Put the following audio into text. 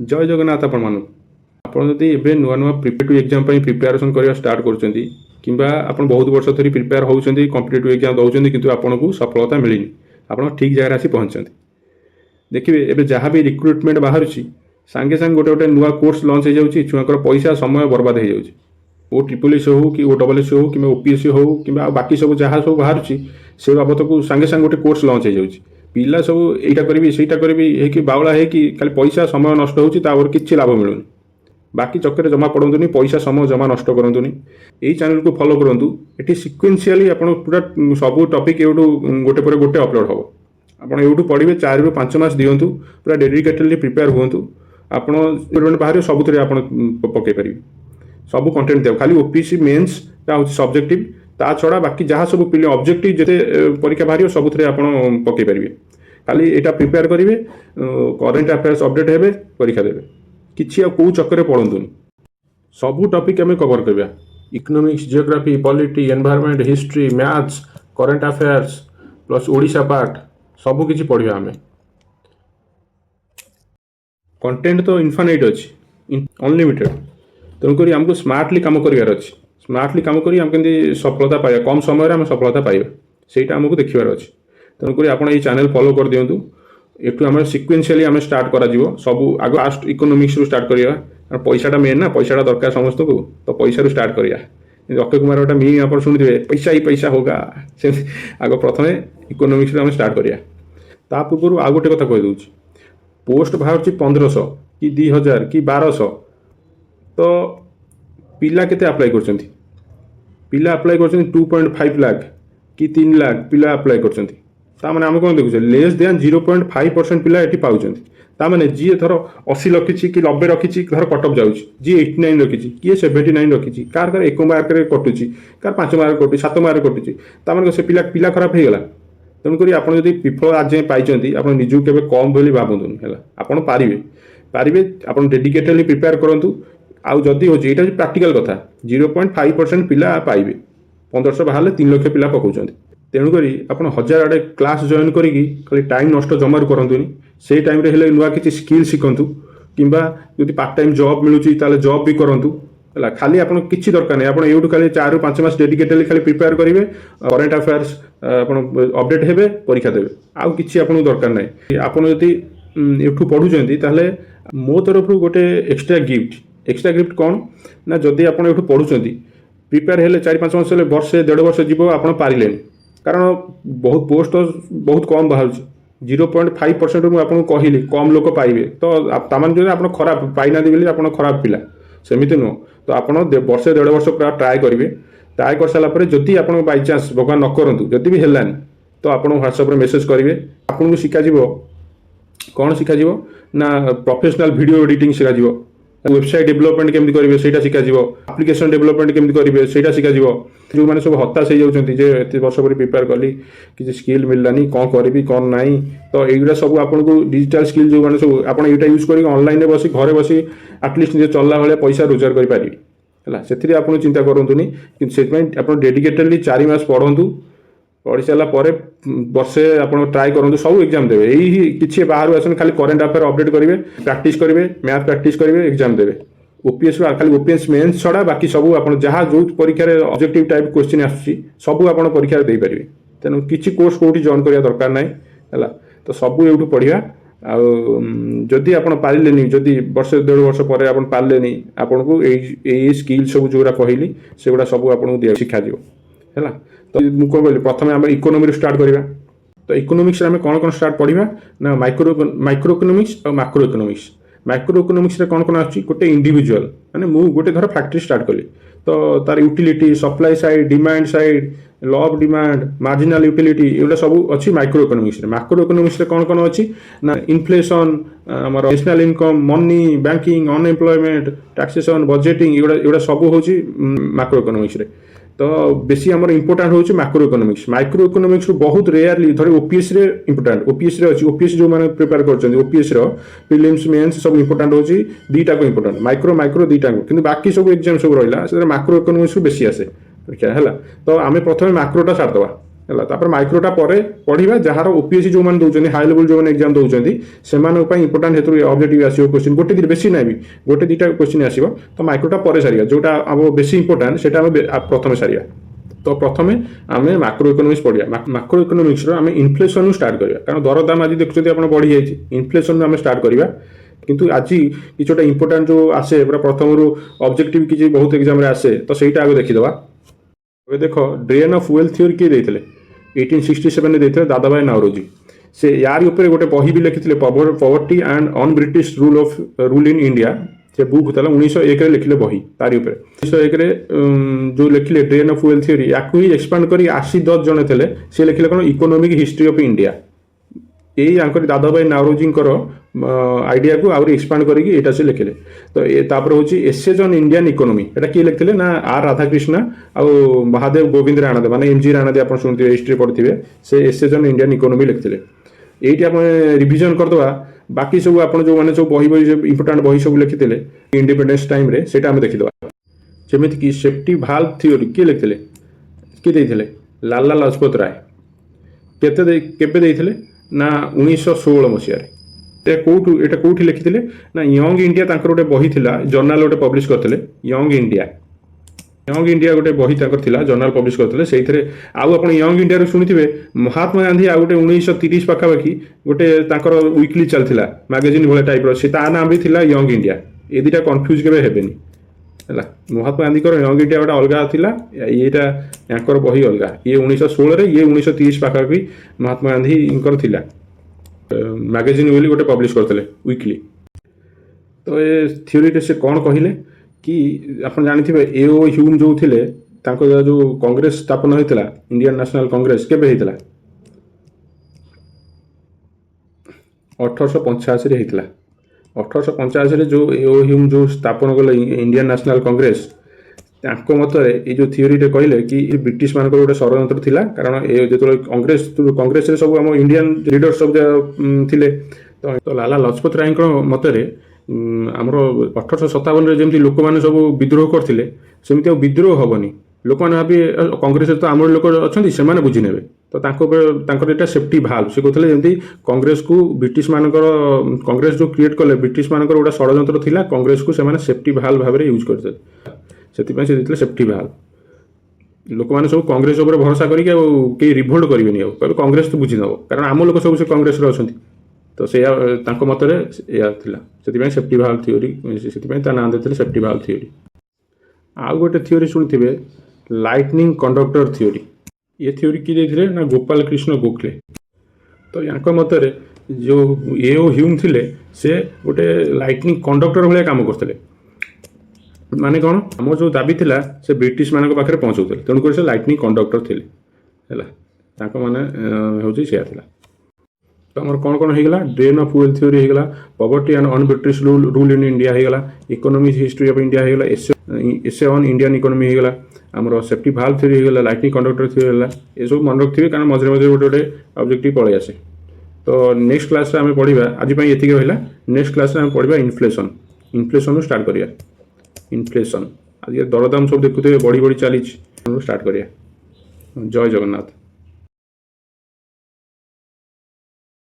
जय जगन्नाथ आपण मानू आपण जदि एबे नुआ नुआ प्रिपेयर एग्जाम प्रिपेरेसन करवा स्टार्ट करछंती किंबा आपण बहुत वर्ष धरी प्रिपेयर होउछंती कॉम्पिटिटिव एग्जाम दउछंती किंतु आपनको सफलता मिलिनी आपण ठीक जगह आसी पहुंचंती देखिए एबे जहाँ भी रिक्रुटमेंट बाहर सांगे सांगे गोटे गोटे नुआ कोर्स लॉन्च हो जाउछि छुआकर पैसा समय बर्बाद हो जाउछि ओ ट्रिपल एस हो कि ओ डबल एस हो कि ओपीएससी हो कि बाकी सब जहाँ सब बाहर से बाबत को सांगे सांगे गोटे कोर्स लॉन्च हो जाउछि पिला सब एटा करबी सेटा करबी हे कि बावला हे कि खाली पैसा समय नष्ट होउछि तावर किछि लाभ मिलुनी बाकी चक्कर जमा पड़तुनी पैसा समय जमा नष्ट करतुनी यही चैनल को फॉलो करूँ ये सिक्वेन्सीआली आप पूरा सब टॉपिक एवटू गोटे पर गोटे अपलोड हम आप एवटू पढ़े 4 ରୁ 5 मास दिंतु पूरा डेडिकेटेडली प्रिपेयर हुंतु आपण बाहर सब आप पकई पारे सब कंटेंट देव खाली ओपीसी मेन्स हूँ सब्जेक्टिव ता छड़ा बाकी जहाँ सब पिले ऑब्जेक्टिव जिते परीक्षा बाहर सब आप पकई पारे खाली यहाँ प्रिपेयर करेंगे करेन्ट अफेयर्स अपडेट हे परीक्षा देवे किसी कौ चक्कर पड़तुनि सबू टॉपिक आम कवर करवा economics geography polity environment history maths current affairs plus Odisha part सबू किसी पढ़ा आम कंटेंट तो इनफाइनाइट अच्छी अनलिमिटेड तेणुक आमको स्मार्टली काम करार अच्छी स्मार्टली काम करी आम केमती सफलता पाइबा कम समय आम सफलता पाइबा सेटा आमको देखार अच्छी तेणुक आप चैनल फॉलो कर दिंतु एठू आम सिक्वेन्शियली आम स्टार्ट करा सबू आग फास्ट इकोनॉमिक्स रू स्टार्ट करा पैसाटा मेन ना पैसाटा दरकार समस्त को तो पैसा रू स्टार्ट करिया अक्षय कुमार गोटे मी आप शुणुवे पैसा ही पैसा होगा से आग प्रथम इकोनॉमिक्स आम स्टार्ट करिया ता पूर्व आउ गोटे कथा कहीदे पोस्ट बाहर 1500 कि 2000 कि 1200 तो पिला केते अप्लाई करछंती पिला अप्लाई करछंती 2.5 लाख कि 3 लाख पिला अप्लाई करछंती ताने आम कौन देखुचे लेस देन 0.5% पिला ये पाँच ताने जी थर 80 रखी कि 90 रखी धर कटअप जाऊँगी जी 89 रखी किए 79 रखी कार कार 1 मार्क कटुची कार 5 मार्क कटुची 7 मार्क कटुची ताने से पिला पिला खराब हो गला तेणुक आप विफल आज पाई आप निजू के कम बोली भावतुनि है आपड़ पारे पारे आप डेडिकेटेडली प्रिपेयर करूँ आउ जदि हो यहाँ प्रैक्टिकल कथा 0.5% पिला पाइबे 1500 बाहर 3 लाख पिला पकाउछन्ति तेणुक आप 1000 आड़े क्लास जॉइन करी टाइम नष्ट जमार करतुनि से टाइम रे हेले नुआ किसी स्किल शिखंतु किंबा जदि पार्ट टाइम जॉब मिलूची ताले जॉब भी करंतु है खाली आप किसी दरकार नहीं आप यूट्यूब खाली 4 ରୁ 5 मास डेडिकेटेडली खाली प्रिपेयर करेंगे करेन्ट अफेयर्स अपडेट हे परीक्षा देवे आउ किसी आपको दरकार नहीं आपड़ जदि यूट्यूब पढ़ुंट ताहले मो तरफ गोटे एक्सट्रा गिफ्ट कौन ना जदि आप पढ़ुंट प्रिपेयर हेले 4-5 मास वर्षे 1.5 वर्ष जीव आप पारे कारण बहुत पोस्ट बहुत कम बाहर 0.5% मुझे कहली कम लोक पाइबे तो तामान जो आप खराब पाइना बोली आप खराब पिला सेमती नुह तो आप वर्षे 1.5 वर्ष पूरा ट्राए करेंगे ट्राए कर सारापर जदि आप बाई चान्स भगवान न करूँ जदि भी हेलानी तो आप व्हाट्सएप मेसेज करेंगे आपको शिखा कौन शिखा ना प्रोफेशनल वीडियो एडिटिंग शिखा वेबसाइट डेवलपमेंट केमती करेंगे से शिखा एप्लिकेशन डेवलपमेंट केमती करेंगे से शिखा जो मैंने सब हताश हो जाती एत वर्ष पर प्रिपेयर कली किसी स्किल मिललानी कौन करी कौन ना तो युवा सब आपको डिजिटल स्किल जो मैंने सब आप यूज कर ऑनलाइन बसी घरे बसी आटलिस्ट निजे चलला भाई पैसा रोजगार करें से आप चिंता करूँ से आप डेडिकेटेडली 4 मास पढ़ु पढ़ी सारापर वर्षे आप ट्राए करूँ सब एग्जाम देवे यही किसी बाहर आसन खाली करेन्ट अफेयर अपडेट करेंगे प्रैक्टिस करेंगे मैथ प्रैक्टिस करेंगे एग्जाम देवे ओपीएस खाली ओपीएस मेन्स छड़ा बाकी सब आप जहाँ जो परीक्षा ऑब्जेक्टिव टाइप क्वेश्चन आसूसी सब आप परीक्षा दे पारे तेणु किसी कोर्स कौटी जॉइन करने दरकार ना है तो सब यूट्यूब पढ़ा आदि आप पारे जदि वर्ष 1.5 वर्ष पर आप पारे आपन को यही स्किल सब जो कहली से गुड़ा सब आपको शिखा है तो मुझे कहली प्रथम आम इकोनॉमी स्टार्ट करवा तो इकोनॉमिक्स आम कौन कौन स्टार्ट पढ़ा ना माइक्रो इकोनॉमिक्स और मैक्रो इकोनॉमिक्स माइक्रो इकोनॉमिक्स रे कौन कौन आछी गोटे इंडिविजुअल माने मु गोटे धर फैक्ट्री स्टार्ट कली तो तार utility supply side demand side law of demand marginal utility एगुला सब अच्छी माइक्रो इकोनॉमिक्स रे मैक्रो इकोनॉमिक्स रे कौन कौन अच्छी ना इन्फ्लेशन हमर national income money banking unemployment taxation budgeting एगुला सब होची मैक्रो इकोनॉमिक्स रे तो बेसी आमर इंपोर्टाट होची मैक्रो इकोनॉमिक्स माइक्रो इकोनॉमिक्स बहुत रेयरली धर ओपीएस रे इंपोर्टाट ओपीएस रे अछि ओपीएस जो माने प्रिपेयर करछन ओपीएस रो प्रीलिम्स मेंस सब इंपोर्टाट होची दीटा को इंपोर्टाट माइक्रो दीटा को किंतु बाकी सब एग्जाम सब रहिला से मैक्रो इकोनॉमिक्स बेसी आसे परीक्षा हैला तो आमे प्रथमे मैक्रोटा सार दवा ହେଲା। ତାପରେ ମାଇକ୍ରୋଟା ପରେ ପଢିବା, ଯାହାର ଓପିଏସସି ଯେଉଁମାନେ ଦେଉଛନ୍ତି ହାଇ ଲେଭେଲ ଯେଉଁମାନେ ଏକ୍ଜାମ୍ ଦେଉଛନ୍ତି ସେମାନଙ୍କ ପାଇଁ ଇମ୍ପୋର୍ଟାଣ୍ଟ ସେଥିରୁ ଅବଜେକ୍ଟିଭ ଆସିବ କ୍ୱେଶ୍ଚିନ୍, ଗୋଟେ ବେଶୀ ନାହିଁ ବି, ଗୋଟେ ଦୁଇଟା କ୍ୱେଶ୍ଚିନ୍ ଆସିବ। ତ ମାଇକ୍ରୋଟା ପରେ ସାରିବା, ଯେଉଁଟା ଆମ ବେଶୀ ଇମ୍ପୋର୍ଟାଣ୍ଟ ସେଇଟା ଆମେ ପ୍ରଥମେ ସାରିବା। ତ ପ୍ରଥମେ ଆମେ ମାକ୍ରୋ ଇକୋନୋମିକ୍ସ ପଢିବା। ମାକ୍ରୋ ଇକୋନୋମିକ୍ସର ଆମେ ଇନଫ୍ଲେସନରୁ ଷ୍ଟାର୍ଟ କରିବା, କାରଣ ଦରଦାମ ଆଜି ଦେଖୁଛନ୍ତି ଆପଣ ବଢ଼ିଯାଇଛି, ଇନଫ୍ଲେସନରୁ ଆମେ ଷ୍ଟାର୍ଟ କରିବା। କିନ୍ତୁ ଆଜି କିଛି ଗୋଟେ ଇମ୍ପୋର୍ଟାଣ୍ଟ ଯେଉଁ ଆସେ ପୁରା ପ୍ରଥମରୁ ଅବଜେକ୍ଟିଭ କିଛି ବହୁତ ଏକ୍ଜାମ୍ରେ ଆସେ, ତ ସେଇଟା ଆଗ ଦେଖିଦେବା। ଏବେ ଦେଖ ଡ୍ରେନ୍ ଅଫ୍ ୱେଲ୍ଥ ଥିଓରି କିଏ ଦେଇଥିଲେ? 1867 ଦେଇଥିଲେ ଦାଦାଭାଇ ନାଓରୋଜି। ସେ ୟାରି ଉପରେ ଗୋଟେ ବହି ବି ଲେଖିଥିଲେ, poverty and on British rule in India. ସେ ବୁକ୍ ଥିଲା 1901ରେ ଲିଖିଲେ ବହି ତାରି ଉପରେ। 1901ରେ ଯେଉଁ ଲେଖିଲେ ଡ୍ରେନ୍ ଅଫ୍ ୱେଲ୍ଥ ଥିଓରି, ୟାକୁ ହିଁ ଏକ୍ସପାଣ୍ଡ କରି 80 ଜଣ ଥିଲେ, ସେ ଲେଖିଲେ କ'ଣ ଇକୋନୋମିକ୍ ହିଷ୍ଟ୍ରି ଅଫ୍ ଇଣ୍ଡିଆ। ଏଇ ଆଙ୍କର ଦାଦାଭାଇ ନାଓରୋଜିଙ୍କର ଆଇଡିଆକୁ ଆହୁରି ଏକ୍ସପାଣ୍ଡ କରିକି ଏଇଟା ସେ ଲେଖିଲେ। ତ ତାପରେ ହେଉଛି ଏସେଜ୍ ଅନ୍ ଇଣ୍ଡିଆନ୍ ଇକୋନୋମି, ଏଇଟା କିଏ ଲେଖିଥିଲେ ନା ଆର୍ ରାଧାକ୍ରିଷ୍ଣ ଆଉ ମହାଦେବ ଗୋବିନ୍ଦ ରାଣାଦେ, ମାନେ ଏମ୍ ଜି ରାଣାଦେ ଆପଣ ଶୁଣିଥିବେ, ହିଷ୍ଟ୍ରି ପଢ଼ିଥିବେ। ସେ ଏସେଜ୍ ଅନ୍ ଇଣ୍ଡିଆନ୍ ଇକୋନୋମି ଲେଖିଥିଲେ। এইটি ଆମେ ରିଭିଜନ୍ କରିଦେବା। ବାକି ସବୁ ଆପଣ ଯେଉଁମାନେ ସବୁ ବହି ଇମ୍ପୋର୍ଟାଣ୍ଟ ବହି ସବୁ ଲେଖିଥିଲେ ଇଣ୍ଡିପେଣ୍ଡେନ୍ସ ଟାଇମ୍ରେ, ସେଇଟା ଆମେ ଦେଖିଦେବା। ଯେମିତିକି ସେଫ୍ଟି ଭାଲ୍ଭ ଥିଓରି କିଏ ଲେଖିଥିଲେ? କିଏ ଦେଇଥିଲେ? ଲାଲା ଲଜପତ ରାୟ। କେବେ ଦେଇଥିଲେ ନା 1916 ମସିହାରେ। ଏଇଟା କେଉଁଠି ଲେଖିଥିଲେ ନା ୟଙ୍ଗ ଇଣ୍ଡିଆ, ତାଙ୍କର ଗୋଟେ ବହି ଥିଲା, ଜର୍ନାଲ ଗୋଟେ ପବ୍ଲିଶ କରିଥିଲେ, ୟଙ୍ଗ ଇଣ୍ଡିଆ ଗୋଟେ ବହି ତାଙ୍କର ଥିଲା, ଜର୍ନାଲ ପବ୍ଲିଶ କରିଥିଲେ। ସେଇଥିରେ ଆଉ ଆପଣ ୟଙ୍ଗ ଇଣ୍ଡିଆରୁ ଶୁଣିଥିବେ ମହାତ୍ମା ଗାନ୍ଧୀ ଆଉ ଗୋଟେ 1930 ପାଖାପାଖି ଗୋଟେ ତାଙ୍କର ୱିକଲି ଚାଲିଥିଲା ମ୍ୟାଗାଜିନ୍ ଭଳିଆ ଟାଇପ୍ର, ସେ ତା ନାଁ ବି ଥିଲା ୟଙ୍ଗ ଇଣ୍ଡିଆ। ଏ ଦୁଇଟା କନଫ୍ୟୁଜ୍ କେବେ ହେବେନି ହେଲା। ମହାତ୍ମା ଗାନ୍ଧୀଙ୍କର ୟଙ୍ଗ ଇଣ୍ଡିଆ ଗୋଟେ ଅଲଗା ଥିଲା, ଏଇଟା ୟାଙ୍କର ବହି ଅଲଗା। ଇଏ 1916ରେ, ଇଏ 1930 ପାଖାପାଖି ମହାତ୍ମା ଗାନ୍ଧୀଙ୍କର ଥିଲା ମ୍ୟାଗାଜିନ୍ ବୋଲି ଗୋଟେ ପବ୍ଲିଶ କରିଥିଲେ ୱିକଲି। ତ ଏ ଥିଓରିରେ ସେ କ'ଣ କହିଲେ କି ଆପଣ ଜାଣିଥିବେ A.O. ହ୍ୟୁମ୍ ଯେଉଁ ଥିଲେ, ତାଙ୍କ ଯେଉଁ କଂଗ୍ରେସ ସ୍ଥାପନ ହୋଇଥିଲା, ଇଣ୍ଡିଆନ୍ ନ୍ୟାସନାଲ୍ କଂଗ୍ରେସ କେବେ ହେଇଥିଲା? 1885ରେ ହେଇଥିଲା। 1885ରେ ଯେଉଁ A.O. ହ୍ୟୁମ୍ ଯେଉଁ ସ୍ଥାପନ କଲେ ଇଣ୍ଡିଆନ୍ ନ୍ୟାସନାଲ୍ କଂଗ୍ରେସ, ତାଙ୍କ ମତରେ ଏଇ ଯେଉଁ ଥିଓରିରେ କହିଲେ କି ବ୍ରିଟିଶମାନଙ୍କର ଗୋଟେ ଷଡ଼ଯନ୍ତ୍ର ଥିଲା। କାରଣ ଯେତେବେଳେ କଂଗ୍ରେସରେ ସବୁ ଆମ ଇଣ୍ଡିଆନ୍ ଲିଡର୍ସ ସବୁ ଥିଲେ, ତ ଲାଲା ଲଜପତ ରାୟଙ୍କ ମତରେ ଆମର 1857ରେ ଯେମିତି ଲୋକମାନେ ସବୁ ବିଦ୍ରୋହ କରିଥିଲେ, ସେମିତି ଆଉ ବିଦ୍ରୋହ ହେବନି। ଲୋକମାନେ ଭାବିବେ କଂଗ୍ରେସରେ ତ ଆମର ଲୋକ ଅଛନ୍ତି, ସେମାନେ ବୁଝିନେବେ। ତ ତାଙ୍କର ଏଇଟା ସେଫ୍ଟି ଭାଲ୍ଭ। ସେ କହୁଥିଲେ ଯେମିତି କଂଗ୍ରେସକୁ କଂଗ୍ରେସ ଯେଉଁ କ୍ରିଏଟ୍ କଲେ ବ୍ରିଟିଶମାନଙ୍କର ଗୋଟେ ଷଡ଼ଯନ୍ତ୍ର ଥିଲା, କଂଗ୍ରେସକୁ ସେମାନେ ସେଫ୍ଟି ଭାଲ୍ଭ ଭାବରେ ୟୁଜ୍ କରିଥିଲେ। ସେଥିପାଇଁ ସେ ଦେଇଥିଲେ ସେଫ୍ଟି ଭାଲ୍ଭ। ଲୋକମାନେ ସବୁ କଂଗ୍ରେସ ଉପରେ ଭରସା କରିକି ଆଉ କେହି ରିଭୋଲ୍ଟ କରିବେନି, ଆଉ କହିବେ କଂଗ୍ରେସ ତ ବୁଝିନେବ, କାରଣ ଆମ ଲୋକ ସବୁ ସେ କଂଗ୍ରେସରେ ଅଛନ୍ତି। ତ ସେଇଆ ତାଙ୍କ ମତରେ ଏଇଆ ଥିଲା। ସେଥିପାଇଁ ସେଫ୍ଟି ଭାଲ୍ଭ ଥିଓରି, ସେଥିପାଇଁ ତା ନାଁ ଦେଇଥିଲେ ସେଫ୍ଟି ଭାଲ୍ଭ ଥିଓରି। ଆଉ ଗୋଟେ ଥିଓରି ଶୁଣିଥିବେ ଲାଇଟନିଂ କଣ୍ଡକ୍ଟର ଥିଓରି। ଏ ଥିଓରି କିଏ ଦେଇଥିଲେ ନା ଗୋପାଳ କୃଷ୍ଣ ଗୋଖଲେ। ତ ୟାଙ୍କ ମତରେ ଯେଉଁ A.O. ହ୍ୟୁମ୍ ଥିଲେ, ସେ ଗୋଟେ ଲାଇଟନିଂ କଣ୍ଡକ୍ଟର ଭଳିଆ କାମ କରୁଥିଲେ। ମାନେ କ'ଣ, ଆମର ଯେଉଁ ଦାବି ଥିଲା ସେ ବ୍ରିଟିଶମାନଙ୍କ ପାଖରେ ପହଞ୍ଚାଉଥିଲେ, ତେଣୁକରି ସେ ଲାଇଟନିଂ କଣ୍ଡକ୍ଟର ଥିଲେ ହେଲା। ତାଙ୍କ ମାନେ ହେଉଛି ସେୟା ଥିଲା। ତ ଆମର କ'ଣ କ'ଣ ହେଇଗଲା? ଡ୍ରେନ୍ ଅଫ୍ ୱେଲ୍ଥ ଥିଓରି ହେଇଗଲା, poverty and on British rule in India ହେଇଗଲା, ଇକୋନୋମିକ୍ ହିଷ୍ଟ୍ରି ଅଫ୍ ଇଣ୍ଡିଆ ହେଇଗଲା, ଏସେ ଅନ୍ ଇଣ୍ଡିଆନ୍ ଇକୋନୋମି ହେଇଗଲା, ଆମର ସେଫ୍ଟି ଭାଲ୍ଭ ଥିଓରି ହେଇଗଲା, ଲାଇଟନିଂ କଣ୍ଡକ୍ଟର ଥିଓରି ହେଲା। ଏସବୁ ମନେ ରଖିଥିବେ, କାରଣ ମଝିରେ ମଝିରେ ଗୋଟେ ଅବଜେକ୍ଟିଭ୍ ପଳେଇ ଆସେ। ତ ନେକ୍ସଟ କ୍ଲାସ୍ରେ ଆମେ ପଢ଼ିବା, ଆଜି ପାଇଁ ଏତିକି ରହିଲା। ନେକ୍ସଟ କ୍ଲାସ୍ରେ ଆମେ ପଢ଼ିବା ଇନଫ୍ଲେସନରୁ ଷ୍ଟାର୍ଟ କରିବା। ଇନଫ୍ଲେସନ୍ ଆଜି ଦରଦାମ ସବୁ ଦେଖୁଥିବେ ବଢ଼ି ଚାଲିଛି, ଷ୍ଟାର୍ଟ କରିବା। ଜୟ ଜଗନ୍ନାଥ।